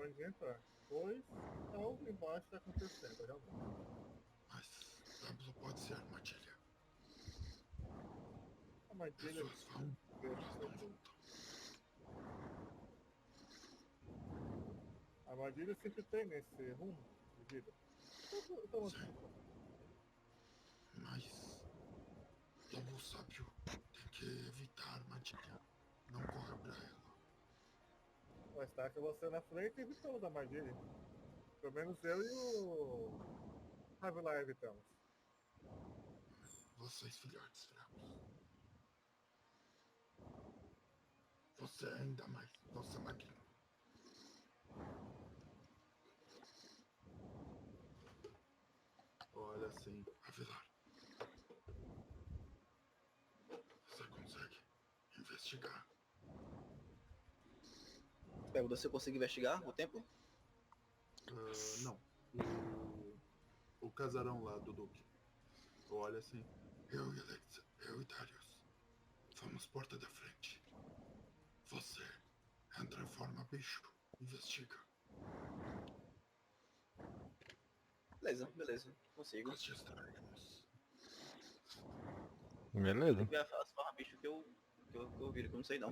onde entrar. Pois é algo embaixo está acontecendo, realmente. Mas Pablo pode ser armadilha. Armadilha Pessoas vão, deve eles ser não boa. voltam. Armadilha sempre tem nesse rumo de vida. Então, Sim, mas lobo sábio tem que evitar a armadilha. Não corre pra ela. vai estar com você na frente e evitamos a armadilha. Pelo menos eu e o Ravilar evitamos. Vocês, filhotes fracos. Você é ainda mais. Você é magrinho. Olha assim, Avilar. Você consegue investigar? Pergunta se eu consigo investigar o tempo. Não. O casarão lá do Duque. Olha assim. Eu e Darius. Vamos porta da frente. Você entra em forma bicho. Investiga. Beleza. Consigo. Nós distraímos. Beleza. Tem que ver as formas bicho que eu viro, que eu não sei não.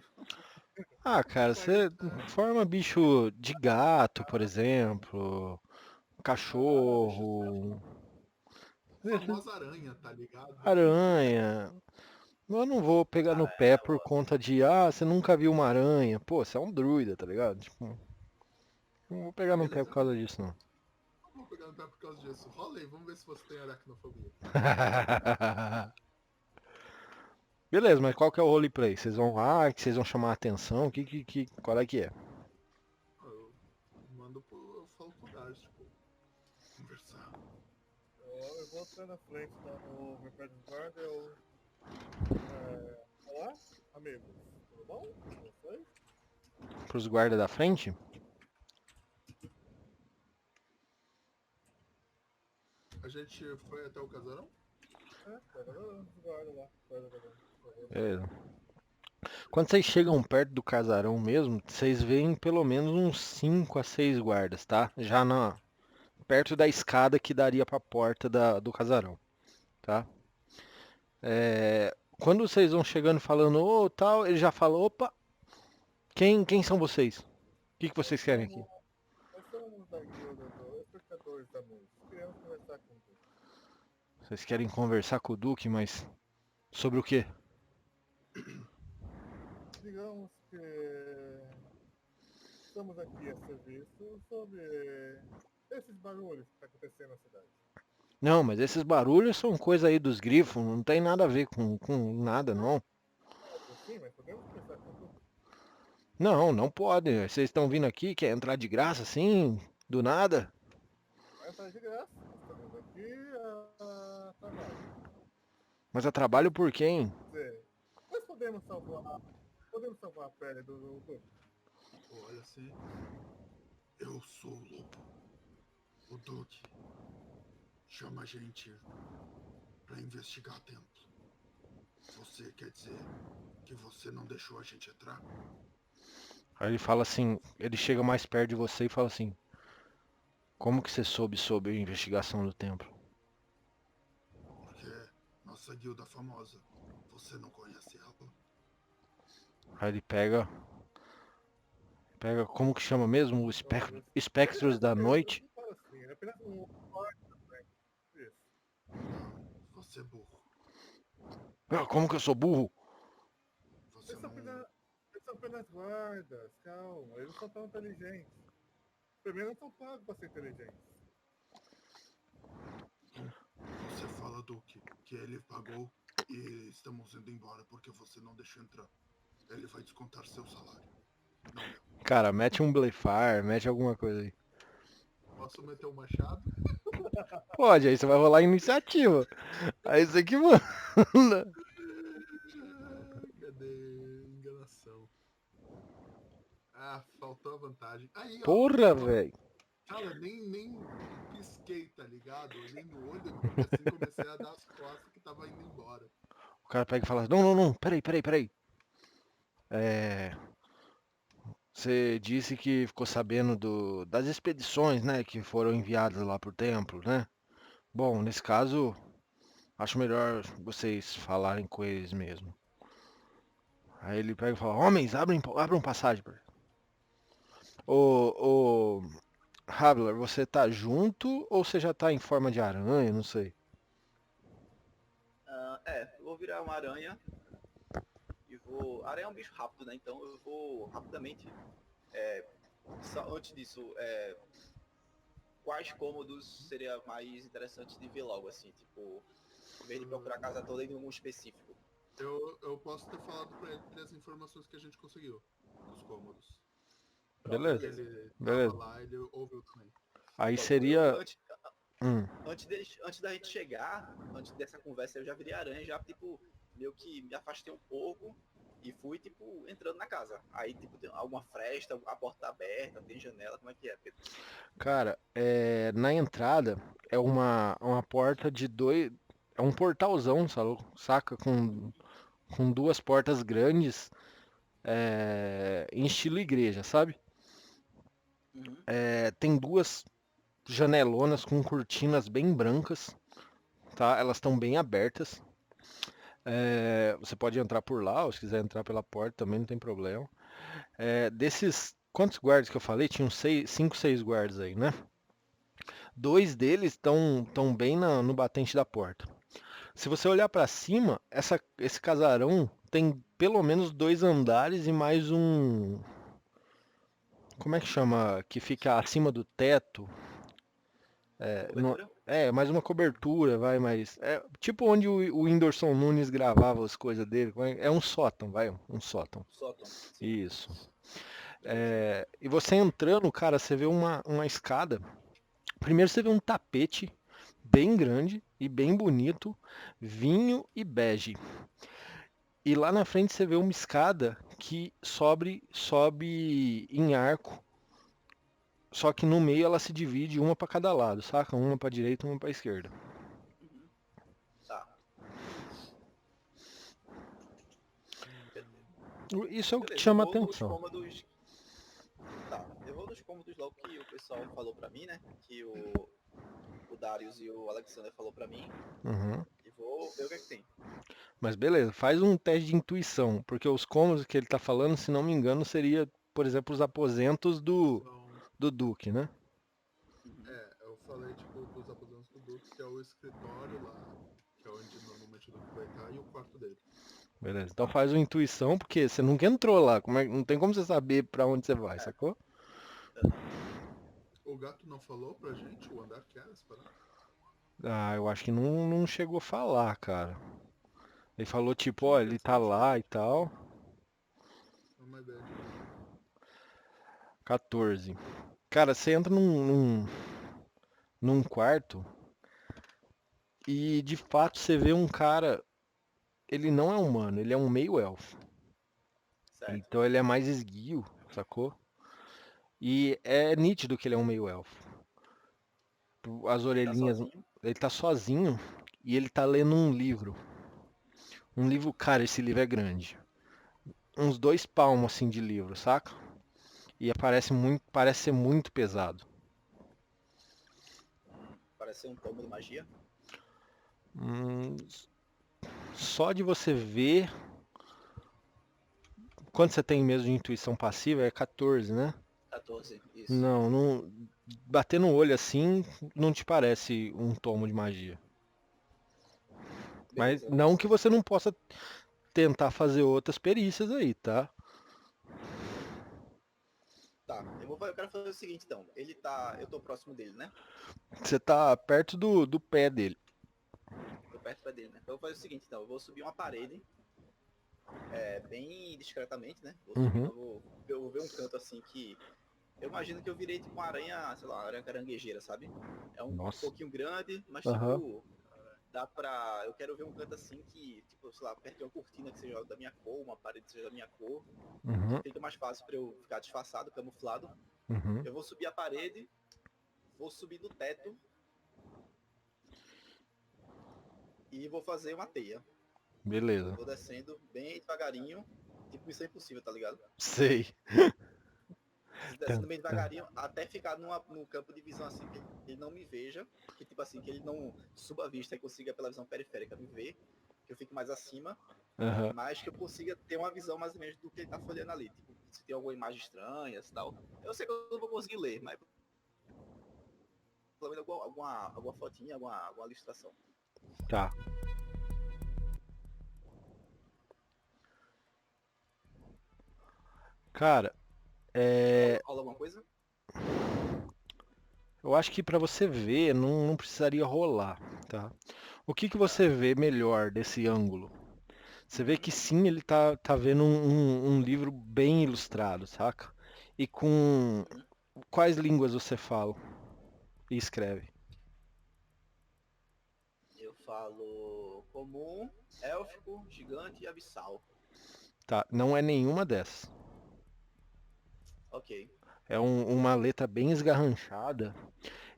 Ah, cara, você forma bicho de gato, por exemplo, cachorro, Famosa aranha, tá ligado? aranha. Eu não vou pegar no pé por conta de, você nunca viu uma aranha. Pô, você é um druida, tá ligado? Tipo, não vou pegar no pé por causa disso, não. Não vou pegar no pé por causa disso. Rola aí, vamos ver se você tem aracnofobia. Beleza, mas qual que é o roleplay? Vocês vão lá, que vocês vão chamar a atenção? Qual é que é? Eu eu falo pro Darius, tipo, conversar. Eu vou estar na frente, tá no mercado de guarda, eu... Olá, amigos. Tudo bom? Com vocês? Pros guardas da frente? A gente foi até o casarão? Guarda lá. Beleza. Quando vocês chegam perto do casarão mesmo, vocês veem pelo menos uns 5 a 6 guardas, tá? Já perto da escada que daria pra porta do casarão, tá? Quando vocês vão chegando falando, ô, tal, ele já fala, opa, quem são vocês? O que vocês querem aqui? Nós somos da guilda dos espectadores da música. Queremos conversar com você. Vocês querem conversar com o Duque, mas sobre o quê? Digamos que estamos aqui a serviço sobre esses barulhos que estão acontecendo na cidade. Não, mas esses barulhos são coisa aí dos grifos, não tem nada a ver com nada, não. Sim, mas podemos conversar com você. Não, não pode. Vocês estão vindo aqui, quer entrar de graça assim, do nada? Vai entrar de graça. Estamos aqui a trabalho. Mas a trabalho por quem? Quer dizer, nós podemos salvar a pele do Duque. Olha assim. Eu sou o lobo. O Duque chama a gente pra investigar o templo. Você quer dizer que você não deixou a gente entrar? Aí ele fala assim, ele chega mais perto de você e fala assim, como que você soube sobre a investigação do templo? Porque nossa guilda famosa. Você não conhece ela? Aí ele pega, como que chama mesmo? O Espectros da Noite? Fala assim, ele é apenas um quarto também. Isso. Não, você é burro. Como que eu sou burro? Você Eles não. são apenas guardas, calma, eles não são tão inteligentes. Primeiro não são pagos pra ser inteligentes. Você fala, Duque, que ele pagou e estamos indo embora porque você não deixou entrar. Ele vai descontar seu salário. Não, meu. Cara, mete um Blefar, mete alguma coisa aí. Posso meter o machado? Pode, aí você vai rolar a iniciativa. Aí você que manda. Cadê? Enganação. Ah, faltou a vantagem. Aí, ó. Porra, velho. Cara, nem pisquei, tá ligado? Olhei no olho e assim comecei a dar as costas que tava indo embora. O cara pega e fala, não, peraí. Você disse que ficou sabendo das expedições, né, que foram enviadas lá pro templo, né? Bom, nesse caso, acho melhor vocês falarem com eles mesmo. Aí ele pega e fala, homens, abram passagem. Ô, Havler, você tá junto ou você já tá em forma de aranha? Não sei. Eu vou virar uma aranha e vou... Aranha é um bicho rápido, né? Então eu vou rapidamente... Só antes disso, quais cômodos seria mais interessante de ver logo, assim? Tipo, em vez de procurar a casa toda em algum específico. Eu posso ter falado pra ele as informações que a gente conseguiu dos cômodos. Pronto, Beleza, Ele tava beleza. lá, ele ouviu também. Aí Pronto, seria. antes da gente chegar, antes dessa conversa, eu já virei aranha, já, tipo, meio que me afastei um pouco e fui, tipo, entrando na casa. Aí, tipo, tem alguma fresta, a porta tá aberta, tem janela, como é que é, Pedro? Cara, na entrada é uma porta de dois. É um portalzão, saca? Com duas portas grandes, em estilo igreja, sabe? Uhum. Tem duas janelonas com cortinas bem brancas, tá? Elas estão bem abertas. Você pode entrar por lá, ou se quiser entrar pela porta também não tem problema. Desses. Quantos guardas que eu falei? Tinham 5, 6 guardas aí, né? Dois deles estão bem no batente da porta. Se você olhar para cima, esse casarão tem pelo menos 2 andares e mais um. Como é que chama? Que fica acima do teto. Uma cobertura? Mais uma cobertura, vai, mas. É tipo onde o Whindersson Nunes gravava as coisas dele. É um sótão, vai, um sótão. Sótão, sim. Isso. Beleza. E você entrando, cara, você vê uma escada. Primeiro você vê um tapete bem grande e bem bonito, vinho e bege. E lá na frente você vê uma escada que sobe em arco, só que no meio ela se divide uma para cada lado, saca? Uma para direita, uma para esquerda. Uhum. Tá. Isso é o que te Beleza, eu chama vou nos atenção. cômodos. Tá, eu vou nos cômodos logo que o pessoal falou pra mim, né? Que o Darius e o Alexander falou pra mim. Uhum. E vou ver o que é que tem. Mas beleza, faz um teste de intuição, porque os cômodos que ele tá falando, se não me engano, seria, por exemplo, os aposentos Então, do Duque, né? Uhum. eu falei, tipo, dos aposentos do Duque, que é o escritório lá, que é onde normalmente o Duque vai estar, e o quarto dele. Beleza, então faz uma intuição, porque você nunca entrou lá, não tem como você saber pra onde você vai, sacou? Aham. O gato não falou pra gente o andar que era essa parada? Ah, eu acho que não chegou a falar, cara. Ele falou tipo, Tinha ó, uma ele tá impressão de lá e tal. é uma ideia de número. 14. Cara, você entra num quarto e de fato você vê um cara. Ele não é humano, ele é um meio elfo. Certo. Então ele é mais esguio, sacou? E é nítido que ele é um meio elfo. As Ele tá orelhinhas. sozinho. Ele tá sozinho e ele tá lendo um livro. Um livro, cara, esse livro é grande. Uns 2 palmos assim de livro, saca? E parece ser muito pesado. Parece ser um tomo de magia. Hum, Só de você ver. Quanto você tem mesmo de intuição passiva? É 14, né? 14, isso. Não. Bater no olho assim, não te parece um tomo de magia. Mas Beleza. não que você não possa tentar fazer outras perícias aí, tá? Tá, eu quero fazer o seguinte então. Ele tá. Eu tô próximo dele, né? Você tá perto do pé dele. Tô perto dele, né? Então eu vou fazer o seguinte então. Eu vou subir uma parede. Bem discretamente, né? Vou subindo, Uhum. eu vou ver um canto assim que. Eu imagino que eu virei tipo uma aranha, sei lá, uma aranha caranguejeira, sabe? É um Nossa. pouquinho grande, mas Aham. tipo. Dá pra. Eu quero ver um canto assim que, tipo, sei lá, perto de uma cortina que seja da minha cor, uma parede que seja da minha cor, que Uhum. fica mais fácil pra eu ficar disfarçado, camuflado. Uhum. Eu vou subir a parede, vou subir do teto e vou fazer uma teia. Beleza. Vou descendo bem devagarinho, tipo Missão Impossível, tá ligado? Sei. descendo bem devagarinho, até ficar num campo de visão assim, que ele não me veja, que tipo assim, que ele não suba a vista e consiga pela visão periférica me ver, que eu fique mais acima, Aham. mas que eu consiga ter uma visão mais ou menos do que ele tá folheando ali, tipo, se tem alguma imagem estranha e tal. Eu sei que eu não vou conseguir ler, mas pelo menos alguma fotinha, alguma ilustração. Tá. Cara, Rola alguma coisa? eu acho que pra você ver não precisaria rolar, tá? O que que você vê melhor desse ângulo? Você vê que sim, ele tá vendo um livro bem ilustrado, saca? E com quais línguas você fala e escreve? Eu falo comum, élfico, gigante e abissal. Tá, não é nenhuma dessas. Ok. É uma letra bem esgarranchada.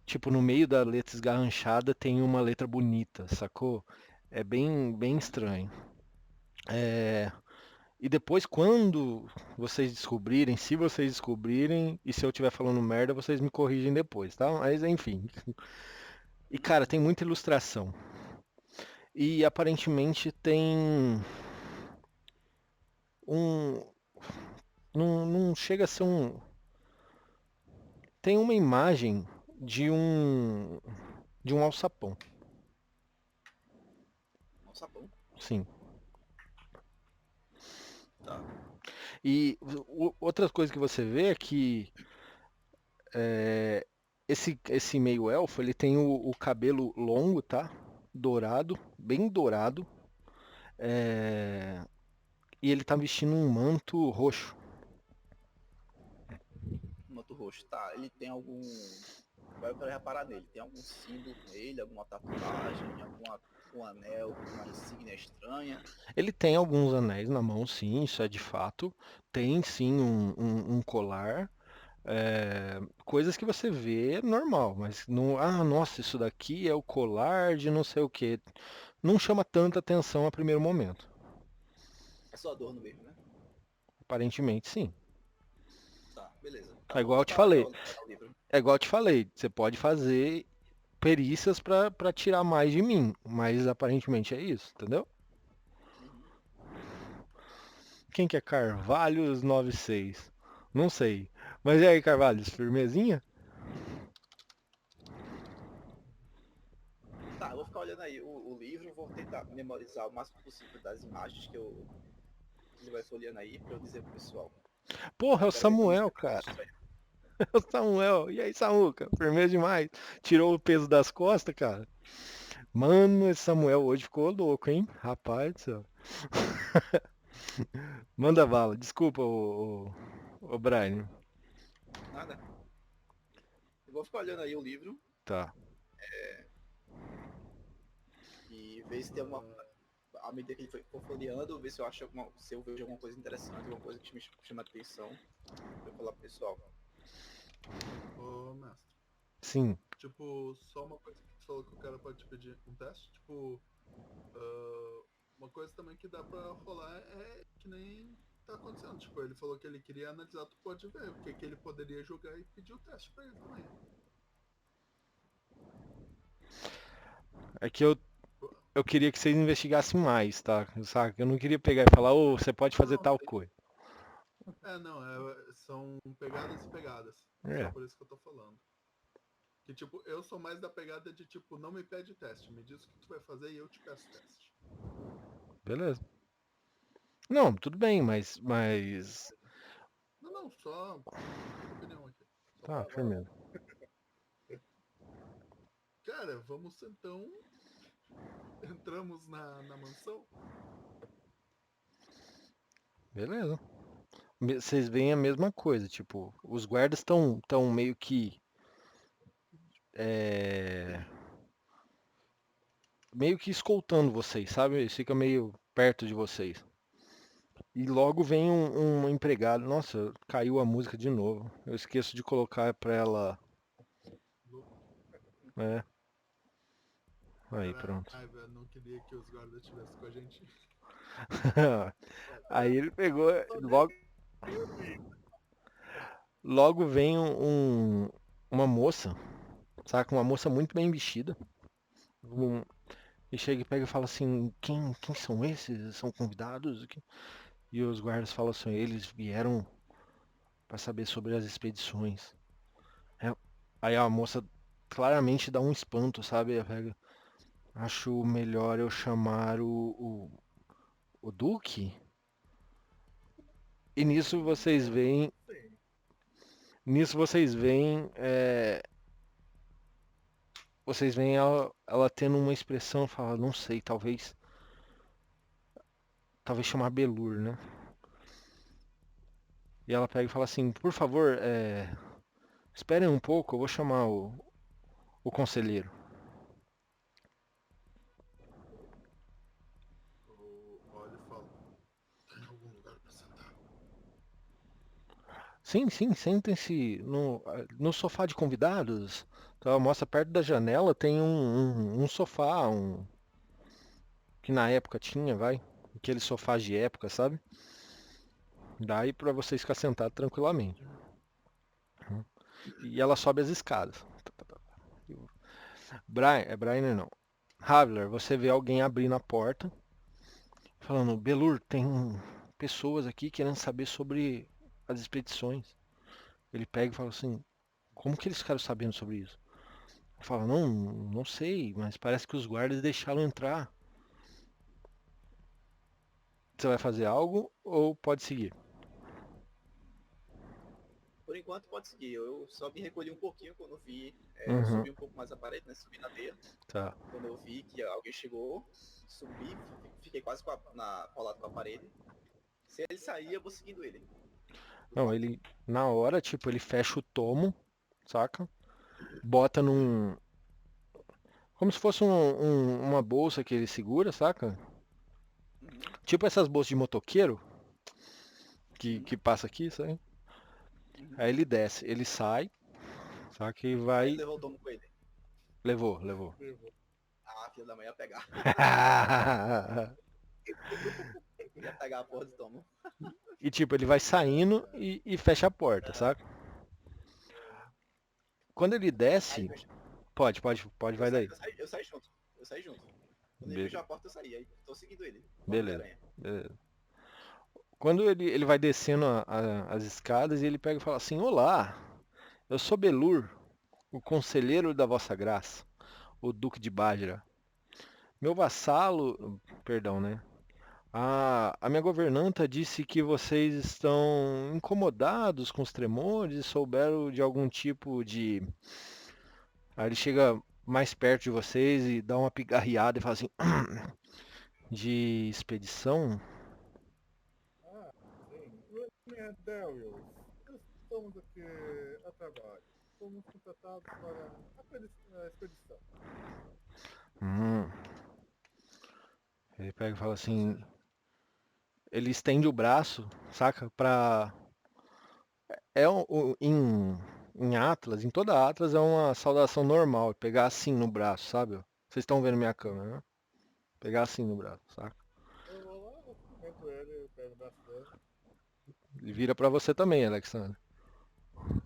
Tipo, no meio da letra esgarranchada tem uma letra bonita, sacou? É bem estranho. E depois, quando vocês descobrirem, se vocês descobrirem, e se eu estiver falando merda, vocês me corrigem depois, tá? Mas enfim. E cara, tem muita ilustração. E aparentemente tem um. Não chega a ser um. Tem uma imagem de um. De um alçapão. Nossa, bom. Sim. Tá. E outra coisa que você vê é que esse meio elfo, ele tem o cabelo longo, tá? Dourado, bem dourado. E ele tá vestindo um manto roxo. Manto roxo. Tá. Ele tem algum. Agora eu quero reparar nele. Tem algum símbolo nele, alguma tatuagem, algum anel, uma insígnia estranha. Ele tem alguns anéis na mão, sim, isso é de fato. Tem sim um colar. Coisas que você vê normal, mas não. Ah, nossa, isso daqui é o colar de não sei o quê. Não chama tanta atenção a primeiro momento. É só adorno mesmo, né? Aparentemente, sim. Tá, beleza. Tá, É vou igual eu te voltar a falei. olhar o livro. É igual eu te falei. Você pode fazer perícias pra tirar mais de mim, mas aparentemente é isso, entendeu? Uhum. Quem que é Carvalhos 96? Não sei. Mas e aí, Carvalhos, firmezinha? Tá, eu vou ficar olhando aí o livro, vou tentar memorizar o máximo possível das imagens que ele vai folheando aí pra eu dizer pro pessoal. Porra, é o Quero ver como Samuel, isso cara. é estranho. É o Samuel. E aí, Samuca? Firmeza demais. Tirou o peso das costas, cara. Mano, esse Samuel hoje ficou louco, hein? Rapaz do céu. Manda bala. Desculpa, ô Brian. Nada. Eu vou ficar olhando aí o livro Tá. e ver se tem alguma. À medida que ele for folheando, ver se eu acho se eu vejo alguma coisa interessante, alguma coisa que me chama a atenção. Pra eu falar pro pessoal. Ô, mestre. Sim. Tipo, só uma coisa que tu falou que o cara pode te pedir um teste. Tipo, uma coisa também que dá pra rolar é que nem tá acontecendo. Tipo, ele falou que ele queria analisar, tu pode ver o que ele poderia jogar e pedir o teste pra ele também. É que eu queria que vocês investigassem mais, tá? Saca? Eu não queria pegar e falar, ô, você pode fazer Não, tal coisa. são pegadas e pegadas. É. Só por isso que eu tô falando. Que tipo, eu sou mais da pegada de tipo, não me pede teste, me diz o que tu vai fazer e eu te peço teste. Beleza. Não, tudo bem, mas. Não, só opinião aqui. Tá, firmeza. Cara, vamos então. Entramos na mansão. Beleza. Vocês veem a mesma coisa, tipo, os guardas estão meio que. Meio que escoltando vocês, sabe? Eles ficam meio perto de vocês. E logo vem um empregado. Nossa, caiu a música de novo. Eu esqueço de colocar pra ela. É. Aí, pronto. Ai, velho, não queria que os guardas estivessem com a gente. Aí ele pegou logo. logo vem uma moça, saca? Uma moça muito bem vestida. E chega e pega e fala assim, quem são esses? São convidados? E os guardas falam assim, eles vieram para saber sobre as expedições. É, aí a moça claramente dá um espanto, sabe? Ela pega, acho melhor eu chamar o Duque. E Sim. nisso vocês veem ela tendo uma expressão, fala, não sei, talvez chamar Belur, né? E ela pega e fala assim, por favor, esperem um pouco, eu vou chamar o conselheiro. Eu olho e falo, tem algum lugar pra sentar? Sim, sim, sentem-se no sofá de convidados. Então ela mostra perto da janela, tem um sofá, que na época tinha, vai. Aqueles sofás de época, sabe? Daí pra vocês ficar sentados tranquilamente. E ela sobe as escadas. Brian não. Havler, você vê alguém abrindo a porta, falando, Belur, tem pessoas aqui querendo saber sobre as expedições. Ele pega e fala assim, como que eles ficaram sabendo sobre isso? Fala, não sei, mas parece que os guardas deixaram entrar. Você vai fazer algo ou pode seguir? Por enquanto pode seguir. Eu só me recolhi um pouquinho quando vi. Eu Uhum, subi um pouco mais a parede, né? Subi na teia. tá. Quando eu vi que alguém chegou, subi, fiquei quase colado com a parede. Se ele sair, eu vou seguindo ele. Não, ele, na hora, tipo, ele fecha o tomo, saca? Bota como se fosse uma bolsa que ele segura, saca? Uhum, Tipo essas bolsas de motoqueiro uhum, que passa aqui, sabe? uhum. Aí ele desce, ele sai, saca? E Aí ele vai. levou o tomo com ele. Levou. Levou. Ah, filho da mãe ia pegar. Ia pegar a porra do tomo. E tipo, ele vai saindo É, e fecha a porta, Aham. saca? Quando ele Aí desce, pode, vai daí. eu saí junto. Eu saí junto. Quando ele fechou Be- a porta, eu saí. Aí tô seguindo ele. Igual beleza, Homem-Aranha. beleza. Quando ele vai descendo as escadas e ele pega e fala assim: Olá, eu sou Belur, o conselheiro da vossa graça, o Duque de Bágira. Meu vassalo, perdão, né? A minha governanta disse que vocês estão incomodados com os tremores e souberam de algum tipo de. Aí ele chega mais perto de vocês e dá uma pigarreada e fala assim: de expedição? ah, sim. Rainier Darius, estamos aqui a trabalho. Fomos contratados para a expedição. Hum. Ele pega e fala assim. Ele estende o braço, saca? Em Atlas, em toda Atlas é uma saudação normal, pegar assim no braço, sabe? Vocês estão vendo minha câmera, né? Pegar assim no braço, saca? Eu vou lá, eu cumprimento ele, eu pego o braço dele. Ele vira pra você também, Alexandre.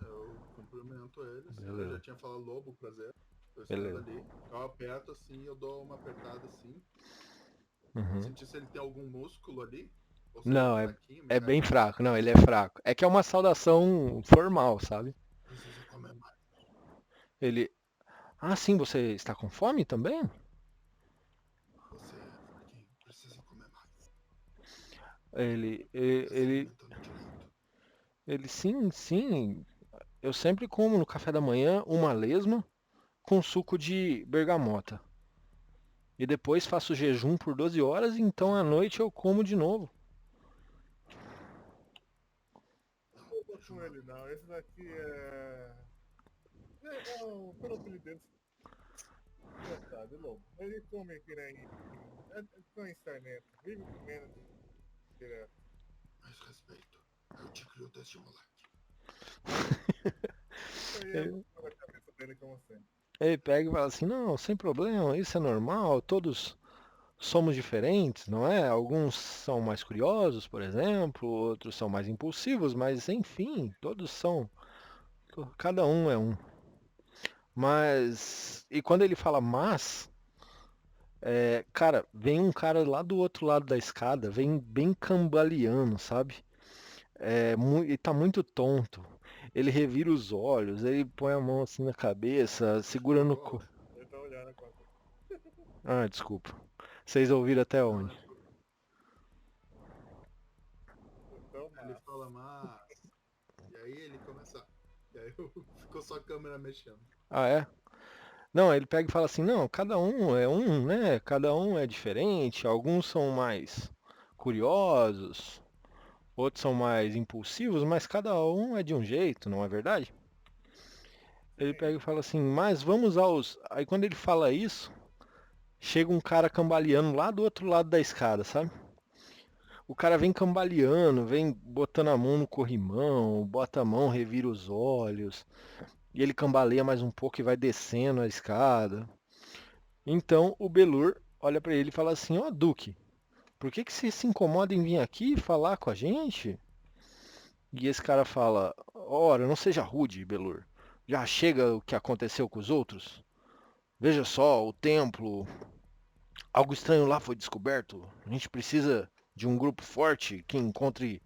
Eu cumprimento eles. Eu já Beleza, tinha falado lobo, prazer. Eu estando beleza. ali. Eu aperto assim, eu dou uma apertada assim. Uhum. Sentir se ele tem algum músculo ali. Ou se ele é Não, fraquinho, é bem mecânico. fraco. Não, ele é fraco. É que é uma saudação formal, sabe? Precisa comer mais. Ele. Ah, sim, você está com fome também? Você é fraquinho, precisa comer mais. Ele. Tá se Ele. alimentando direito. Ele, sim, sim. Eu sempre como no café da manhã uma lesma com suco de bergamota. E depois faço jejum por 12 horas, então à noite eu como de novo. Não, Eu vou com jejum é ele não, esse daqui é. Pelo apelido dele, engraçado, lobo. Ele come que nem. É cães sarnento, vive comendo direto. mais respeito. Eu te crio desde moleque. Isso aí é Ele loucura da cabeça dele, como sempre. ele pega e fala assim: não, sem problema, isso é normal, todos somos diferentes, não é? Alguns são mais curiosos, por exemplo, outros são mais impulsivos, mas enfim, todos são cada um é um. Mas. E quando ele fala mas, cara, vem um cara lá do outro lado da escada, vem bem cambaleando, sabe? Ele tá muito tonto. Ele revira os olhos, ele põe a mão assim na cabeça, segura no. Ele tá olhando agora. Ah, desculpa. Vocês ouviram até Não, onde? Então, ele fala, mas. E aí ele começa. E aí ficou só a câmera mexendo. Ah, é? Não, ele pega e fala assim, não, cada um é um, né? Cada um é diferente, alguns são mais curiosos, outros são mais impulsivos, mas cada um é de um jeito, não é verdade? Ele pega e fala assim, mas vamos aos. Aí quando ele fala isso, chega um cara cambaleando lá do outro lado da escada, sabe? O cara vem cambaleando, vem botando a mão no corrimão, bota a mão, revira os olhos, e ele cambaleia mais um pouco e vai descendo a escada. Então o Belur olha pra ele e fala assim: Ó, Duque, por que que você se incomoda em vir aqui falar com a gente? E esse cara fala: Ora, não seja rude, Belur. Já chega o que aconteceu com os outros? Veja só, o templo. Algo estranho lá foi descoberto. A gente precisa de um grupo forte que encontre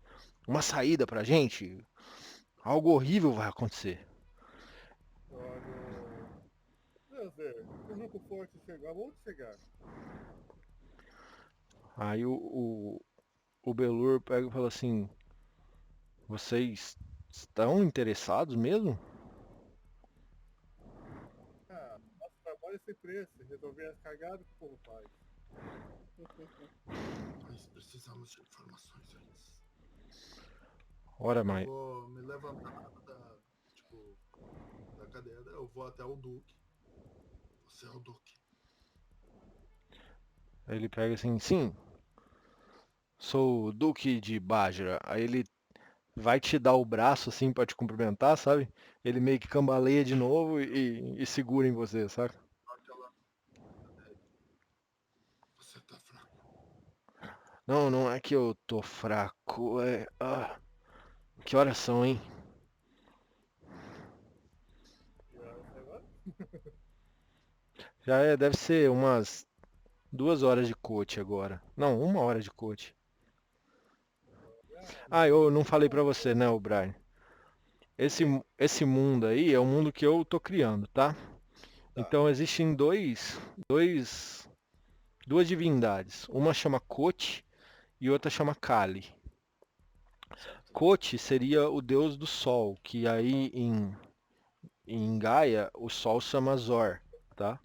uma saída pra gente. Algo horrível vai acontecer. olha. Prazer, o grupo forte chegar. Onde chegar? Aí o Belur pega e fala assim: Vocês estão interessados mesmo? Ah, nosso trabalho é sempre esse, resolver as cagadas que o povo faz. Nós precisamos de informações antes. Ora, Eu mas. vou me levantar da cadeira, eu vou até o Duque. Você é o Duque. Aí ele pega assim: Sim, sou o Duque de Bajra. Aí ele vai te dar o braço assim pra te cumprimentar, sabe? Ele meio que cambaleia de novo e segura em você, saca? Aquela. Você tá fraco. Não, não é que eu tô fraco, que horas são, hein? E ela sai lá. Deve ser umas 2 horas de coach agora. Não, 1 hora de coach. Ah, eu não falei pra você, né, o Brian? Esse mundo aí é o mundo que eu tô criando, tá? Tá. Então existem duas divindades. Uma chama Kote e outra chama Kali. Certo. Kote seria o deus do sol, que aí em Gaia o sol chama Zor, tá?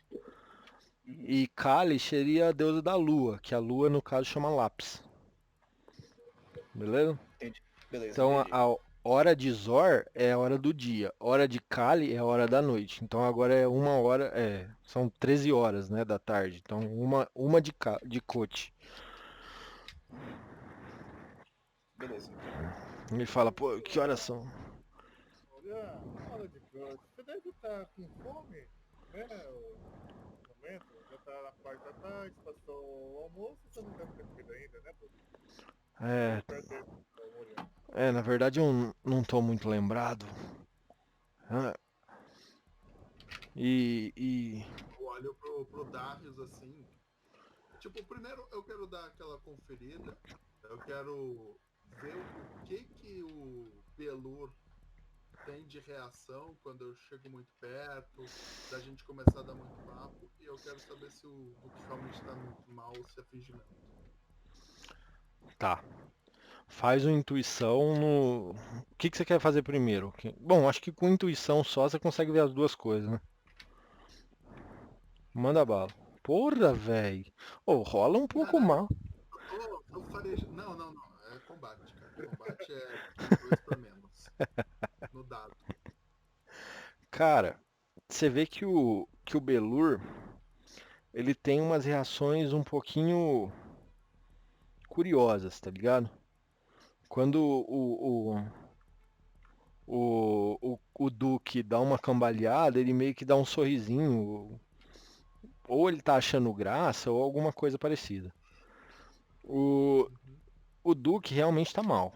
Uhum. E Kali seria a deusa da lua, que a lua no caso chama Lápis. Beleza? Entendi. Beleza, Então entendi. a hora de Zor é a hora do dia, hora de Kali é a hora da noite. Então agora é 1 hora, são 13 horas, né, da tarde. Então uma de Kote. Uhum. Beleza. Ele fala, pô, que horas são? Olha, fala de coisa. Você deve estar com fome, né? No momento, já tá na parte da tarde, passou o almoço, você não deve ter comido ainda, né, Bruno? É, Chega perto dele, dá uma olhada. na verdade eu não tô muito lembrado. Ah, e Eu olho pro Darius assim. Tipo, primeiro eu quero dar aquela conferida. Eu quero ver o que o Belur tem de reação quando eu chego muito perto, da gente começar a dar muito papo. E eu quero saber se o Duque realmente tá muito mal ou se é fingimento. tá. Faz uma intuição no. O que você quer fazer primeiro? Bom, acho que com intuição só você consegue ver as duas coisas, né? Manda bala. Porra, velho. Ô, rola um pouco Caralho, mal. eu farejo. Não, não, não. É combate, cara. Combate é tipo 2 pra menos no dado. Cara, você vê que o Belur, ele tem umas reações um pouquinho curiosas, tá ligado? Quando o Duque dá uma cambaleada, ele meio que dá um sorrisinho. Ou ele tá achando graça, ou alguma coisa parecida. O, Uhum. o Duque realmente tá mal.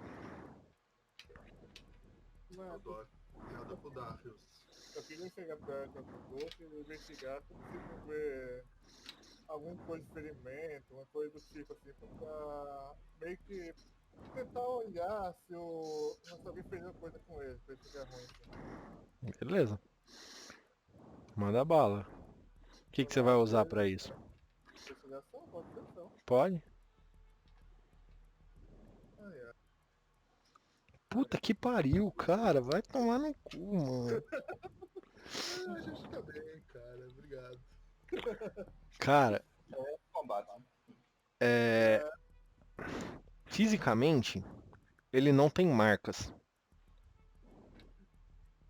Eu Mas, adoro. Eu pro Darius. Eu queria chegar perto do Duque e investigar se possível ver algum coisa de ferimento, uma coisa do tipo assim, pra meio que tentar olhar se alguém fez alguma coisa com ele, pra ele ficar ruim. Assim. Beleza. Manda bala. O que você vai usar pra isso? Investigação? Pode ser então. Pode? Ai, ai. Puta que pariu, cara. Vai tomar no cu, mano. A gente tá bem, cara. Obrigado. Cara, Combate. fisicamente, ele não tem marcas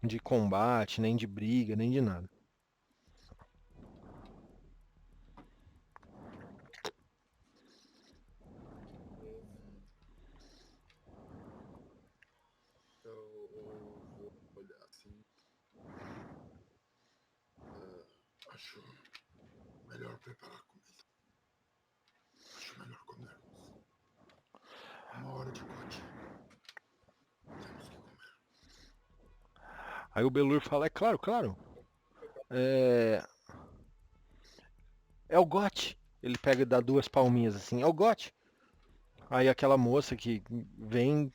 de combate, nem de briga, nem de nada. Eu vou olhar assim. Acho melhor preparar comida. Acho melhor comermos. Uma hora de cote. Temos que comer. Aí o Belur fala, é claro, claro. É o Gote. Ele pega e dá duas palminhas assim, é o Gote. Aí aquela moça que vem,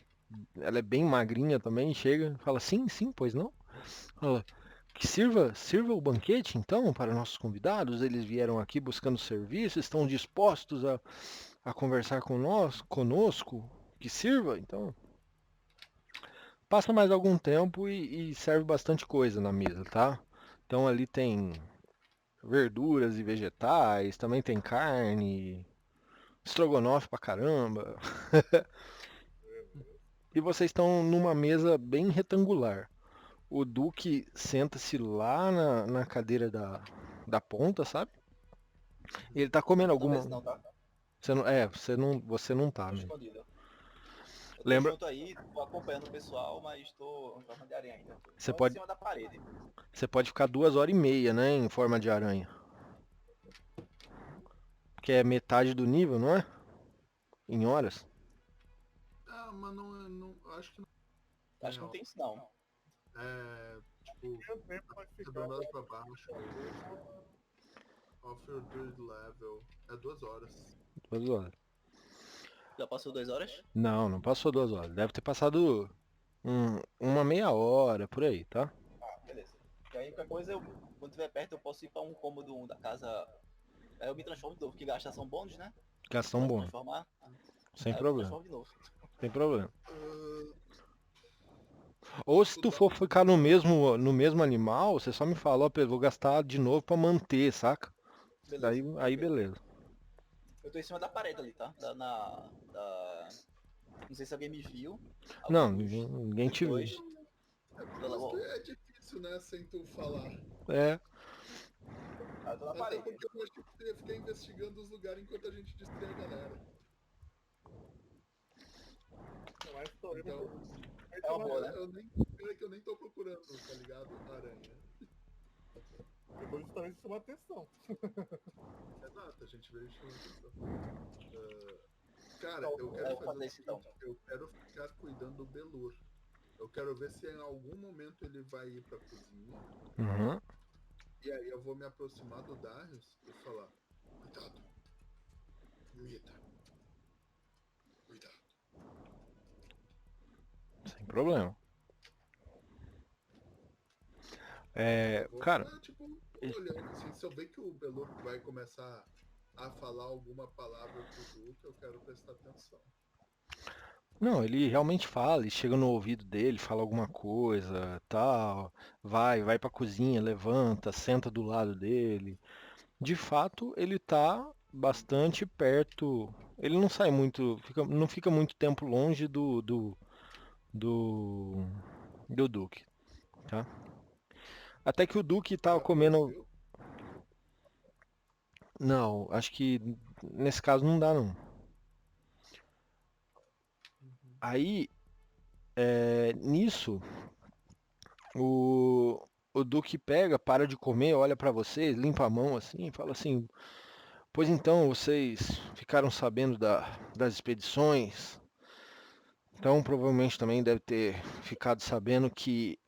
ela é bem magrinha também, chega e fala, sim, sim, pois não? Fala, que sirva o banquete então para nossos convidados. Eles vieram aqui buscando serviço, estão dispostos a conversar conosco. Que sirva, então. Passa mais algum tempo e serve bastante coisa na mesa, tá? Então ali tem verduras e vegetais, também tem carne, estrogonofe pra caramba. E vocês estão numa mesa bem retangular. O Duque senta-se lá na cadeira da ponta, sabe? E ele tá comendo Não tô alguma. vendo não, tá? Você não tá Tô mesmo. escondido. Eu tô Lembra, junto aí, tô acompanhando o pessoal, mas tô em forma de aranha ainda. você Só em pode, cima da parede. você pode ficar 2 horas e meia, né, em forma de aranha. Que é metade do nível, não é? Em horas. Ah, mas não acho que não. Acho que não tem isso não. É, tipo, Meu tempo vai ficar arredondado pra baixo. Offer Druid Level. É 2 horas. 2 horas. Já passou 2 horas? Não, não passou 2 horas. Deve ter passado uma meia hora, por aí, tá? Ah, beleza. E aí qualquer coisa, quando tiver perto, eu posso ir pra um cômodo da casa. Aí eu me transformo de novo, que gastar são bônus, né? Gastar um Pra se bom. transformar. Sem Aí eu me problema. transformo de novo. Sem problema. Ah, Ou se tu for ficar no mesmo animal, você só me fala, ó, Pedro, vou gastar de novo pra manter, saca? Daí, Beleza. aí Ok. beleza. Eu tô em cima da parede ali, tá? Não sei se alguém me viu. Não, Alguns. ninguém te viu. Dois. Mas é difícil, né, sem tu falar. É, Eu tô na Até parede. porque eu acho que tu ia ficar investigando os lugares enquanto a gente distrai a galera. mais história. Então, É uma boa, né? é que eu nem tô procurando, tá ligado? Aranha. Depois justamente chamar atenção. Exato, a gente veio chamando atenção. Cara, Então, eu eu quero vou fazer fazer o isso então. seguinte, eu quero ficar cuidando do Belur. Eu quero ver se em algum momento ele vai ir pra cozinha. uhum. E aí eu vou me aproximar do Darius e falar, cuidado. Comida. Cuidado. Sem problema. Eu vou Cara, ficar, tipo, olhando assim, se eu ver que o Belur vai começar a falar alguma palavra pro Duque, eu quero prestar atenção. não, ele realmente fala, ele chega no ouvido dele, fala alguma coisa, tal, vai pra cozinha, levanta, senta do lado dele. De fato, ele tá bastante perto. Ele não sai muito, não fica muito tempo longe do, do Duque, tá? Até que o Duque tava Dá pra ver comendo. eu? Não, acho que nesse caso não dá não. Aí, nisso, o Duque pega, para de comer, olha pra vocês, limpa a mão assim, e fala assim: pois então, vocês ficaram sabendo das expedições? Então provavelmente também deve ter ficado sabendo que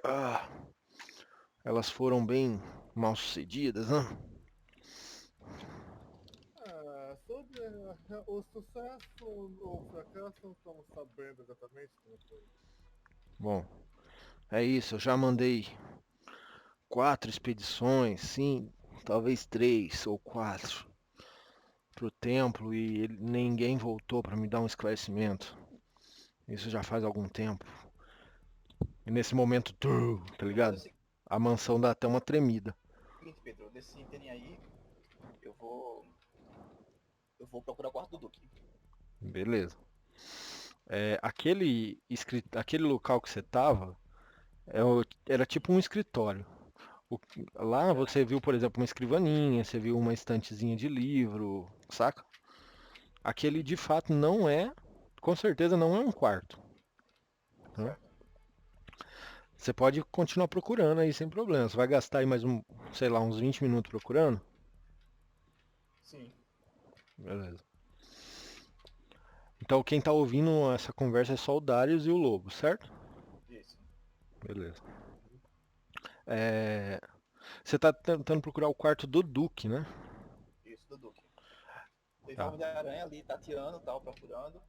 elas foram bem mal sucedidas, né? Sobre o sucesso ou o fracasso, não estamos sabendo exatamente como foi. Bom, é isso, eu já mandei 4 expedições, sim, talvez 3 ou 4 pro templo e ninguém voltou para me dar um esclarecimento. Isso já faz algum tempo. E nesse momento, tá Eu vou fazer ligado? A mansão dá até uma tremida. o seguinte, Pedro, desse item aí, eu vou. Eu vou procurar o quarto do Duque. Beleza. Aquele local que você tava era tipo um escritório. Lá você viu, por exemplo, uma escrivaninha, você viu uma estantezinha de livro, saca? Aquele de fato não é, com certeza não é um quarto. Tá? Certo? Você pode continuar procurando aí sem problema. Você vai gastar aí mais sei lá, uns 20 minutos procurando? Sim. Beleza. Então quem tá ouvindo essa conversa é só o Darius e o Lobo, certo? Isso. Beleza. Você tá tentando procurar o quarto do Duque, né? Isso, do Duque. Teve Tá. uma Homem-Aranha ali tateando, tal, procurando.